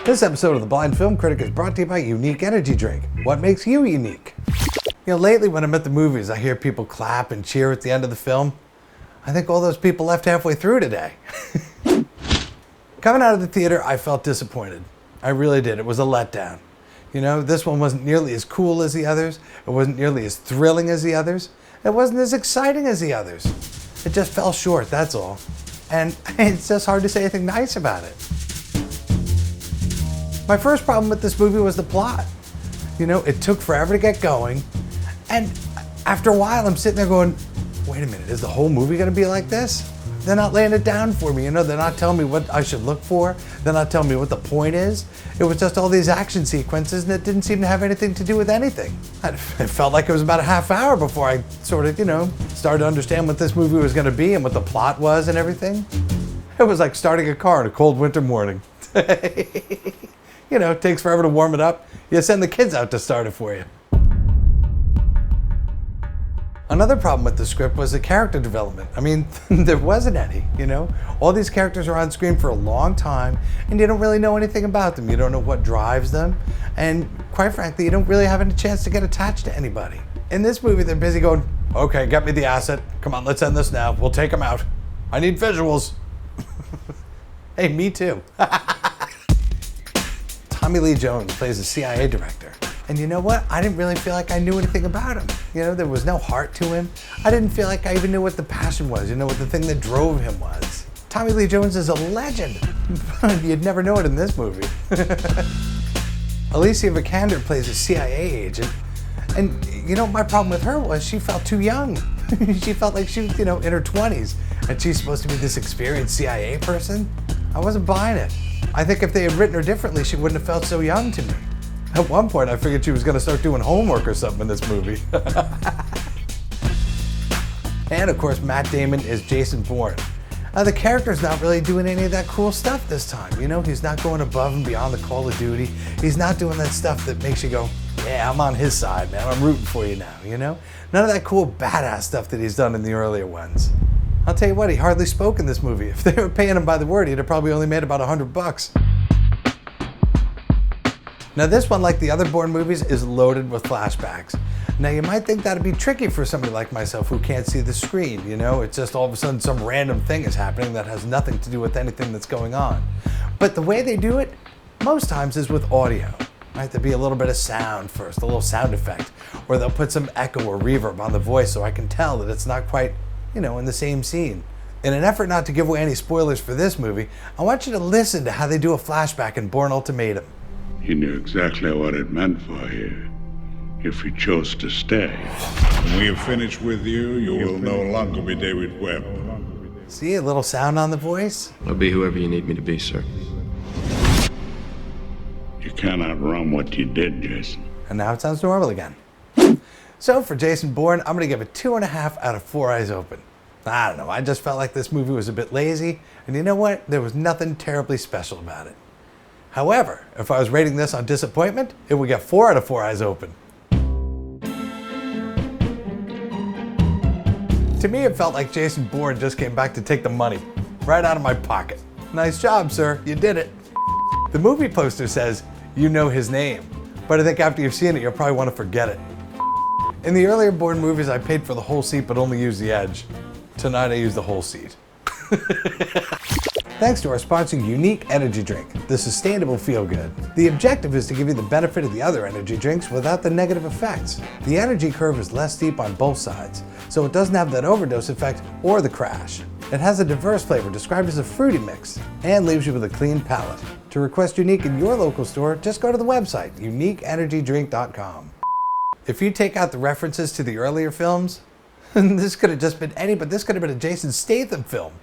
This episode of The Blind Film Critic is brought to you by Unique Energy Drink. What makes you unique? You know, lately when I'm at the movies, I hear people clap and cheer at the end of the film. I think all those people left halfway through today. Coming out of the theater, I felt disappointed. I really did. It was a letdown. You know, this one wasn't nearly as cool as the others. It wasn't nearly as thrilling as the others. It wasn't as exciting as the others. It just fell short, that's all. And it's just hard to say anything nice about it. My first problem with this movie was the plot. You know, it took forever to get going. And after a while, I'm sitting there going, wait a minute, is the whole movie gonna be like this? They're not laying it down for me, you know, they're not telling me what I should look for. They're not telling me what the point is. It was just all these action sequences and it didn't seem to have anything to do with anything. It felt like it was about a half hour before I sort of, you know, started to understand what this movie was gonna be and what the plot was and everything. It was like starting a car on a cold winter morning. You know, it takes forever to warm it up. You send the kids out to start it for you. Another problem with the script was the character development. I mean, there wasn't any, you know? All these characters are on screen for a long time, and you don't really know anything about them. You don't know what drives them, and quite frankly, you don't really have any chance to get attached to anybody. In this movie, they're busy going, okay, get me the asset. Come on, let's end this now. We'll take them out. I need visuals. Hey, me too. Tommy Lee Jones plays a CIA director. And you know what? I didn't really feel like I knew anything about him. You know, there was no heart to him. I didn't feel like I even knew what the passion was, you know, what the thing that drove him was. Tommy Lee Jones is a legend. You'd never know it in this movie. Alicia Vikander plays a CIA agent. And you know, my problem with her was she felt too young. She felt like she was, you know, in her 20s. And she's supposed to be this experienced CIA person. I wasn't buying it. I think if they had written her differently, she wouldn't have felt so young to me. At one point, I figured she was going to start doing homework or something in this movie. And of course, Matt Damon is Jason Bourne. The character's not really doing any of that cool stuff this time. You know, he's not going above and beyond the Call of Duty. He's not doing that stuff that makes you go, yeah, I'm on his side, man. I'm rooting for you now, you know? None of that cool badass stuff that he's done in the earlier ones. I'll tell you what, he hardly spoke in this movie. If they were paying him by the word, he'd have probably only made about $100. Now this one, like the other Bourne movies, is loaded with flashbacks. Now you might think that'd be tricky for somebody like myself who can't see the screen, you know? It's just all of a sudden some random thing is happening that has nothing to do with anything that's going on. But the way they do it, most times, is with audio. Right? There'll be a little bit of sound first, a little sound effect, or they'll put some echo or reverb on the voice so I can tell that it's not quite, you know, in the same scene. In an effort not to give away any spoilers for this movie, I want you to listen to how they do a flashback in Bourne Ultimatum. He knew exactly what it meant for you, if you chose to stay. When we have finished with you, you will no longer be David Webb. See, a little sound on the voice? I'll be whoever you need me to be, sir. You cannot run what you did, Jason. And now it sounds normal again. So for Jason Bourne, I'm gonna give it 2.5 out of 4 eyes open. I don't know, I just felt like this movie was a bit lazy, and you know what? There was nothing terribly special about it. However, if I was rating this on disappointment, it would get 4 out of 4 eyes open. To me, it felt like Jason Bourne just came back to take the money right out of my pocket. Nice job, sir, you did it. The movie poster says, you know his name, but I think after you've seen it, you'll probably want to forget it. In the earlier Bourne movies, I paid for the whole seat but only used the edge. Tonight, I used the whole seat. Thanks to our sponsor, Unique Energy Drink, the sustainable feel-good. The objective is to give you the benefit of the other energy drinks without the negative effects. The energy curve is less steep on both sides, so it doesn't have that overdose effect or the crash. It has a diverse flavor described as a fruity mix and leaves you with a clean palate. To request Unique in your local store, just go to the website, uniqueenergydrink.com. If you take out the references to the earlier films, this could have just been this could have been a Jason Statham film.